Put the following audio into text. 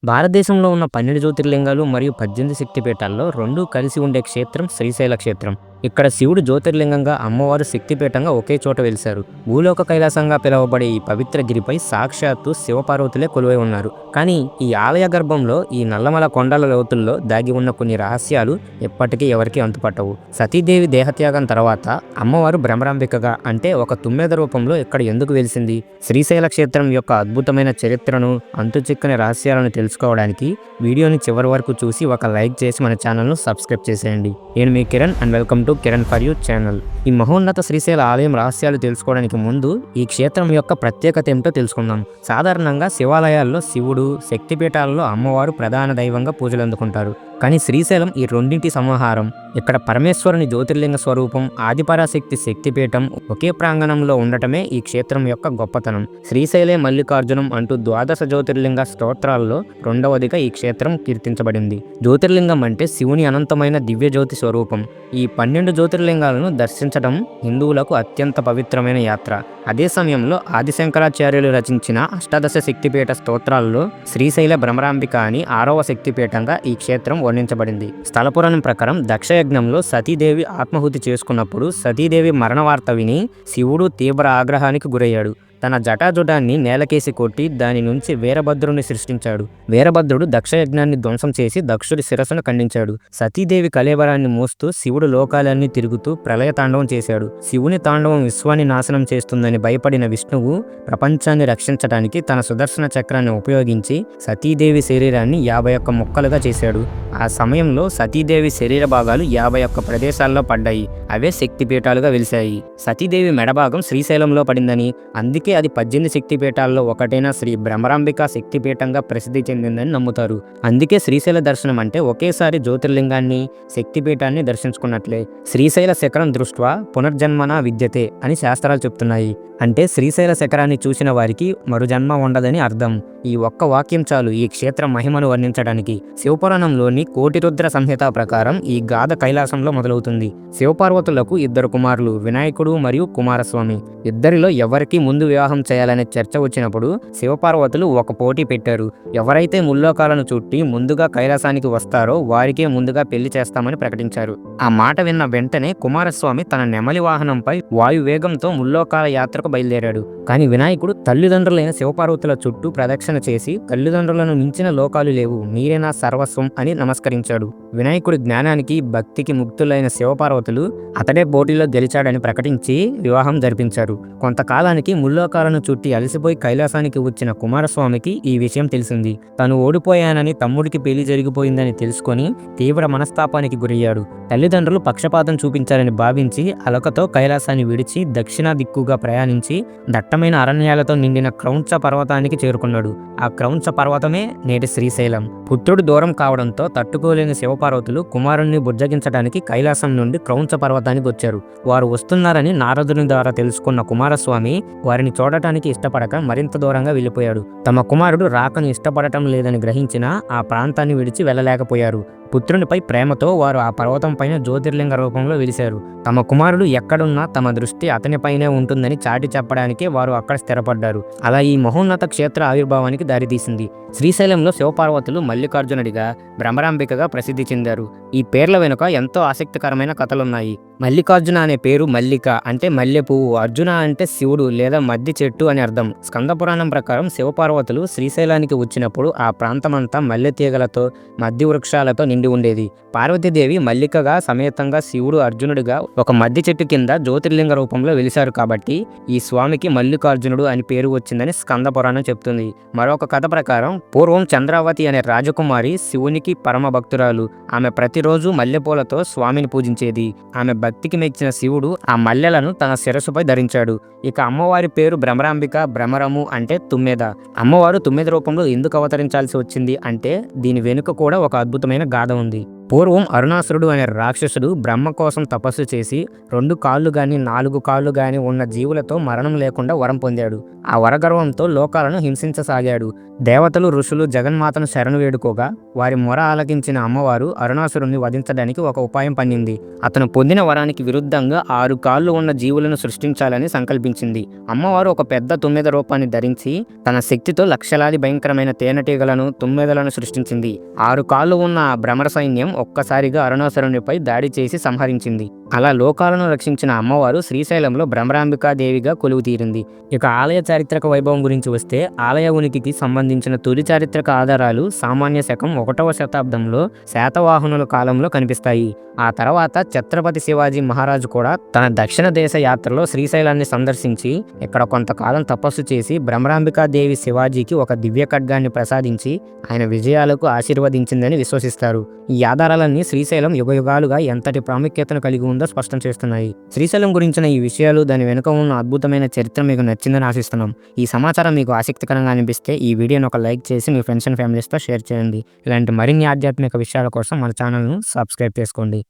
భారతదేశంలో ఉన్న 12 జ్యోతిర్లింగాలు మరియు 18 శక్తిపీఠాల్లో 2 కలిసి ఉండే క్షేత్రం శ్రీశైల క్షేత్రం. ఇక్కడ శివుడు జ్యోతిర్లింగంగా, అమ్మవారు శక్తిపీఠంగా ఒకే చోట వెలిశారు. భూలోక కైలాసంగా పిలువబడే ఈ పవిత్ర గిరిపై సాక్షాత్తు శివపార్వతులే కొలువై ఉన్నారు. కానీ ఈ ఆలయ గర్భంలో, ఈ నల్లమల కొండల లోతుల్లో దాగి ఉన్న కొన్ని రహస్యాలు ఎప్పటికీ ఎవరికీ అంతుపట్టవు. సతీదేవి దేహత్యాగం తర్వాత అమ్మవారు భ్రమరాంబికగా, అంటే ఒక తుమ్మెద రూపంలో ఇక్కడ ఎందుకు వెలిసింది? శ్రీశైల క్షేత్రం యొక్క అద్భుతమైన చరిత్రను, అంతుచిక్కని రహస్యాలను తెలుసుకోవడానికి వీడియోని చివరి వరకు చూసి ఒక లైక్ చేసి మన ఛానల్ను సబ్స్క్రైబ్ చేసేయండి. నేను మీ Kiran and welcome to Kiran for you channel. ఈ మహోన్నత శ్రీశైల ఆలయం రహస్యాలు తెలుసుకోవడానికి ముందు ఈ క్షేత్రం యొక్క ప్రత్యేకత ఏమిటో తెలుసుకుందాం. సాధారణంగా శివాలయాల్లో శివుడు, శక్తిపీఠాలలో అమ్మవారు ప్రధాన దైవంగా పూజలు అందుకుంటారు. కానీ శ్రీశైలం ఈ రెండింటి సమాహారం. ఇక్కడ పరమేశ్వరుని జ్యోతిర్లింగ స్వరూపం, ఆదిపరాశక్తి శక్తిపీఠం ఒకే ప్రాంగణంలో ఉండటమే ఈ క్షేత్రం యొక్క గొప్పతనం. శ్రీశైలే మల్లికార్జునం అంటూ ద్వాదశ జ్యోతిర్లింగ స్తోత్రాల్లో రెండవదిగా ఈ క్షేత్రం కీర్తించబడింది. జ్యోతిర్లింగం అంటే శివుని అనంతమైన దివ్యజ్యోతి స్వరూపం. ఈ 12 జ్యోతిర్లింగాలను దర్శించడం హిందువులకు అత్యంత పవిత్రమైన యాత్ర. అదే సమయంలో ఆదిశంకరాచార్యులు రచించిన అష్టాదశ శక్తిపీఠ స్తోత్రాల్లో శ్రీశైల భ్రమరాంబిక అని 6వ శక్తిపీఠంగా ఈ క్షేత్రం వర్ణించబడింది. స్థల పురాణం ప్రకారం దక్షయజ్ఞంలో సతీదేవి ఆత్మాహుతి చేసుకున్నప్పుడు సతీదేవి మరణ వార్త విని శివుడు తీవ్ర ఆగ్రహానికి గురయ్యాడు. తన జటాజుటాన్ని నేలకేసి కొట్టి దాని నుంచి వీరభద్రుని సృష్టించాడు. వీరభద్రుడు దక్షయజ్ఞాన్ని ధ్వంసం చేసి దక్షుడి శిరస్సును ఖండించాడు. సతీదేవి కళేబరాన్ని మోస్తూ శివుడు లోకాలన్నీ తిరుగుతూ ప్రళయ తాండవం చేశాడు. శివుని తాండవం విశ్వాన్ని నాశనం చేస్తుందని భయపడిన విష్ణువు ప్రపంచాన్ని రక్షించడానికి తన సుదర్శన చక్రాన్ని ఉపయోగించి సతీదేవి శరీరాన్ని 51 ముక్కలుగా చేశాడు. ఆ సమయంలో సతీదేవి శరీర భాగాలు 51 ప్రదేశాల్లో పడ్డాయి. అవే శక్తిపీఠాలుగా వెలిశాయి. సతీదేవి మెడభాగం శ్రీశైలంలో పడిందని, అందుకే అది 18 శక్తిపీఠాల్లో ఒకటైన శ్రీ భ్రమరాంబిక శక్తిపీఠంగా ప్రసిద్ధి చెందిందని నమ్ముతారు. అందుకే శ్రీశైల దర్శనం అంటే ఒకేసారి జ్యోతిర్లింగాన్ని, శక్తిపీఠాన్ని దర్శించుకున్నట్లే. శ్రీశైల శిఖరం దృష్ట్యా పునర్జన్మన విద్యతే అని శాస్త్రాలు చెప్తున్నాయి. అంటే శ్రీశైల శిఖరాన్ని చూసిన వారికి మరుజన్మ ఉండదని అర్థం. ఈ ఒక్క వాక్యం చాలు ఈ క్షేత్ర మహిమను వర్ణించడానికి. శివపురాణంలోని కోటిరుద్ర సంహిత ప్రకారం ఈ గాథ కైలాసంలో మొదలవుతుంది. శివపార్వతులకు 2 కుమారులు, వినాయకుడు మరియు కుమారస్వామి. ఇద్దరిలో ఎవరికి ముందు వివాహం చేయాలనే చర్చ వచ్చినప్పుడు శివపార్వతులు ఒక పోటీ పెట్టారు. ఎవరైతే ముల్లోకాలను చుట్టి ముందుగా కైలాసానికి వస్తారో వారికే ముందుగా పెళ్లి చేస్తామని ప్రకటించారు. ఆ మాట విన్న వెంటనే కుమారస్వామి తన నెమలి వాహనంపై వాయువేగంతో ముల్లోకాల యాత్రకు బయలుదేరాడు. కానీ వినాయకుడు తల్లిదండ్రులైన శివపార్వతుల చుట్టూ ప్రదక్షిణ చేసి తల్లిదండ్రులను మించిన లోకాలు లేవు, మీరే నా సర్వస్వం అని నమస్కరించాడు. వినాయకుడి జ్ఞానానికి, భక్తికి ముక్తులైన శివపార్వతులు అతడే పోటీలో గెలిచాడని ప్రకటించి వివాహం జరిపించారు. కొంతకాలానికి ముల్లోకాలను చుట్టి అలసిపోయి కైలాసానికి వచ్చిన కుమారస్వామికి ఈ విషయం తెలిసింది. తను ఓడిపోయానని, తమ్ముడికి పెళ్లి జరిగిపోయిందని తెలుసుకొని తీవ్ర మనస్తాపానికి గురయ్యాడు. తల్లిదండ్రులు పక్షపాతం చూపించారని భావించి అలకతో కైలాసాన్ని విడిచి దక్షిణ దిక్కుగా ప్రయాణించి దట్టమైన అరణ్యాలతో నిండిన క్రౌంచ పర్వతానికి చేరుకున్నాడు. ఆ క్రౌంచ పర్వతమే నేటి శ్రీశైలం. పుత్రుడు దూరం కావడంతో తట్టుకోలేని శివపార్వతులు కుమారుణ్ణి బుజ్జగించడానికి కైలాసం నుండి క్రౌంచ పర్వతానికి వచ్చారు. వారు వస్తున్నారని నారదుని ద్వారా తెలుసుకున్న కుమారస్వామి వారిని చూడటానికి ఇష్టపడక మరింత దూరంగా వెళ్ళిపోయాడు. తమ కుమారుడు రాకను ఇష్టపడటం లేదని గ్రహించినా ఆ ప్రాంతాన్ని విడిచి వెళ్ళలేకపోయారు. పుత్రునిపై ప్రేమతో వారు ఆ పర్వతం పైన జ్యోతిర్లింగ రూపంలో వెలిశారు. తమ కుమారుడు ఎక్కడున్నా తమ దృష్టి అతనిపైనే ఉంటుందని చాటి చెప్పడానికే వారు అక్కడ స్థిరపడ్డారు. అలా ఈ మహోన్నత క్షేత్ర ఆవిర్భావానికి దారితీసింది. శ్రీశైలంలో శివపార్వతులు మల్లికార్జునుడిగా, భ్రమరాంబికగా ప్రసిద్ధి చెందారు. ఈ పేర్ల వెనుక ఎంతో ఆసక్తికరమైన కథలున్నాయి. మల్లికార్జున అనే పేరు మల్లిక అంటే మల్లె పువ్వు, అర్జున అంటే శివుడు లేదా మద్ది చెట్టు అని అర్థం. స్కంద పురాణం ప్రకారం శివపార్వతులు శ్రీశైలానికి వచ్చినప్పుడు ఆ ప్రాంతమంతా మల్లె తీగలతో, మద్ది వృక్షాలతో నిండి ఉండేది. పార్వతీదేవి మల్లికగా సమేతంగా, శివుడు అర్జునుడిగా ఒక మద్ది చెట్టు కింద జ్యోతిర్లింగ రూపంలో వెలిశారు కాబట్టి ఈ స్వామికి మల్లికార్జునుడు అని పేరు వచ్చిందని స్కంద పురాణం చెప్తుంది. మరొక కథ ప్రకారం పూర్వం చంద్రావతి అనే రాజకుమారి శివునికి పరమ భక్తురాలు. ఆమె ప్రతిరోజు మల్లెపూలతో స్వామిని పూజించేది. ఆమె భక్తికి మెచ్చిన శివుడు ఆ మల్లెలను తన శిరస్సుపై ధరించాడు. ఇక అమ్మవారి పేరు భ్రమరాంబిక. భ్రమరము అంటే తుమ్మెద. అమ్మవారు తుమ్మెద రూపంలో ఎందుకు అవతరించాల్సి వచ్చింది అంటే దీని వెనుక కూడా ఒక అద్భుతమైన గాథ ఉంది. పూర్వం అరుణాసురుడు అనే రాక్షసుడు బ్రహ్మ కోసం తపస్సు చేసి 2 కాళ్ళు గాని 4 కాళ్ళు గాని ఉన్న జీవులతో మరణం లేకుండా వరం పొందాడు. ఆ వరగర్వంతో లోకాలను హింసించసాగాడు. దేవతలు ఋషులు జగన్మాతను శరణు వేడుకోగా వారి మొర ఆలకించిన అమ్మవారు అరుణాసురుణ్ణి వధించడానికి ఒక ఉపాయం పన్నింది. అతను పొందిన వరానికి విరుద్ధంగా 6 కాళ్ళు ఉన్న జీవులను సృష్టించాలని సంకల్పించింది. అమ్మవారు ఒక పెద్ద తుమ్మెద రూపాన్ని ధరించి తన శక్తితో లక్షలాది భయంకరమైన తేనెటీగలను తుమ్మెదలను సృష్టించింది. 6 కాళ్ళు ఉన్న ఆ భ్రమర సైన్యం ఒక్కసారిగా అరుణాసురునిపై దాడి చేసి సంహరించింది. అలా లోకాలను రక్షించిన అమ్మవారు శ్రీశైలంలో భ్రమరాంబికాదేవిగా కొలువుతీరింది. ఇక ఆలయ చారిత్రక వైభవం గురించి వస్తే ఆలయ ఉనికికి సంబంధించిన తొలి చారిత్రక ఆధారాలు సామాన్య శకం 1వ శతాబ్దంలో శాతవాహనుల కాలంలో కనిపిస్తాయి. ఆ తర్వాత ఛత్రపతి శివాజీ మహారాజు కూడా తన దక్షిణ దేశ యాత్రలో శ్రీశైలాన్ని సందర్శించి ఇక్కడ కొంతకాలం తపస్సు చేసి భ్రమరాంబికాదేవి శివాజీకి ఒక దివ్య ఖడ్గాన్ని ప్రసాదించి ఆయన విజయాలకు ఆశీర్వదించిందని విశ్వసిస్తారు. ఈ ఆధారాలన్నీ శ్రీశైలం యుగయుగాలుగా ఎంతటి ప్రాముఖ్యతను కలిగి ఉందో స్పష్టం చేస్తున్నాయి. శ్రీశైలం గురించిన ఈ విషయాలు, దాని వెనుక ఉన్న అద్భుతమైన చరిత్ర మీకు నచ్చిందని ఆశిస్తున్నాం. ఈ సమాచారం మీకు ఆసక్తికరంగా అనిపిస్తే ఈ వీడియోని ఒక లైక్ చేసి మీ ఫ్రెండ్స్ అండ్ ఫ్యామిలీస్తో షేర్ చేయండి. ఇలాంటి మరిన్ని ఆధ్యాత్మిక విషయాల కోసం మన ఛానల్ను సబ్స్క్రైబ్ చేసుకోండి.